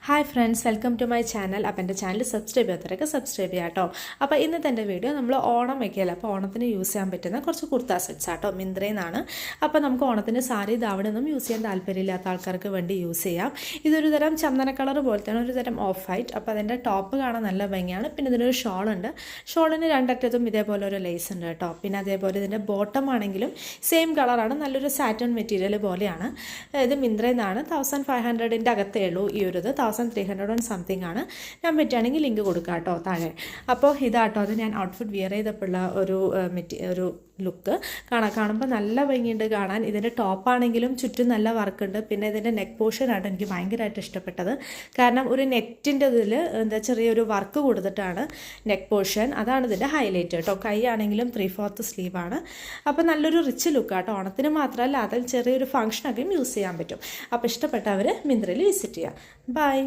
Hi friends, welcome to my channel. അപ്പോൾ എൻ്റെ channel subscribe ചെയ്യാത്തവരൊക്കെ subscribe ചെയ്യാം കേട്ടോ. അപ്പോൾ ഇന്നത്തെ എൻ്റെ വീഡിയോ നമ്മൾ ഓണം വയ്ക്കുകയല്ല, അപ്പോൾ ഓണത്തിന് യൂസ് ചെയ്യാൻ പറ്റുന്ന കുറച്ച് കുർത്ത സെറ്റ്സ് ആട്ടോ, മിന്ത്രയിൽ നിന്നാണ്. അപ്പോൾ നമുക്ക് ഓണത്തിന് സാരി ധാവണമൊന്നും യൂസ് ചെയ്യാൻ താല്പര്യമില്ലാത്ത ആൾക്കാർക്ക് വേണ്ടി യൂസ് ചെയ്യാം. ഇതൊരു തരം ചന്ദന കളർ പോലത്തെയാണ്, ഒരു തരം ഓഫ് വൈറ്റ്. അപ്പോൾ അതിൻ്റെ ടോപ്പ് കാണാൻ നല്ല ഭംഗിയാണ്. പിന്നെ ഇതിനൊരു ഷോളുണ്ട്. ഷോളിന് രണ്ടറ്റത്തും ഇതേപോലെ ഒരു ലേസ് ഉണ്ട് കേട്ടോ. പിന്നെ അതേപോലെ ഇതിൻ്റെ ബോട്ടം ആണെങ്കിലും സെയിം കളറാണ്, നല്ലൊരു സാറ്റൺ മെറ്റീരിയൽ പോലെയാണ്. ഇത് മിന്ത്രയിൽ നിന്നാണ്. 1500 അകത്തേ ഉള്ളൂ ഈ ഒരു 1300 സംതിങ് ആണ്. ഞാൻ പറ്റുകയാണെങ്കിൽ ലിങ്ക് കൊടുക്കാം കേട്ടോ താഴെ. അപ്പോൾ ഇതാട്ടോ അത് ഞാൻ ഔട്ട്ഫിറ്റ് വിയർ ചെയ്തപ്പോഴുള്ള ഒരു ലുക്ക് കാണുമ്പോൾ നല്ല ഭംഗിയുണ്ട് കാണാൻ. ഇതിൻ്റെ ടോപ്പാണെങ്കിലും ചുറ്റും നല്ല വർക്കുണ്ട്. പിന്നെ ഇതിൻ്റെ നെക്ക് പോർഷനാണ് എനിക്ക് ഭയങ്കരമായിട്ട് ഇഷ്ടപ്പെട്ടത്. കാരണം ഒരു നെറ്റിൻ്റെ ഇതിൽ എന്താ ചെറിയൊരു വർക്ക് കൊടുത്തിട്ടാണ് നെക്ക് പോർഷൻ. അതാണ് ഇതിൻ്റെ ഹൈലൈറ്റ് കേട്ടോ. കൈ ആണെങ്കിലും 3/4 സ്ലീവാണ്. അപ്പോൾ നല്ലൊരു റിച്ച് ലുക്കാട്ടോ. ഓണത്തിന് മാത്രമല്ല, അതിൽ ചെറിയൊരു ഫംഗ്ഷനൊക്കെയും യൂസ് ചെയ്യാൻ പറ്റും. അപ്പോൾ ഇഷ്ടപ്പെട്ടവർ മിന്ത്രയിൽ വിസിറ്റ് ചെയ്യാം. ബൈ.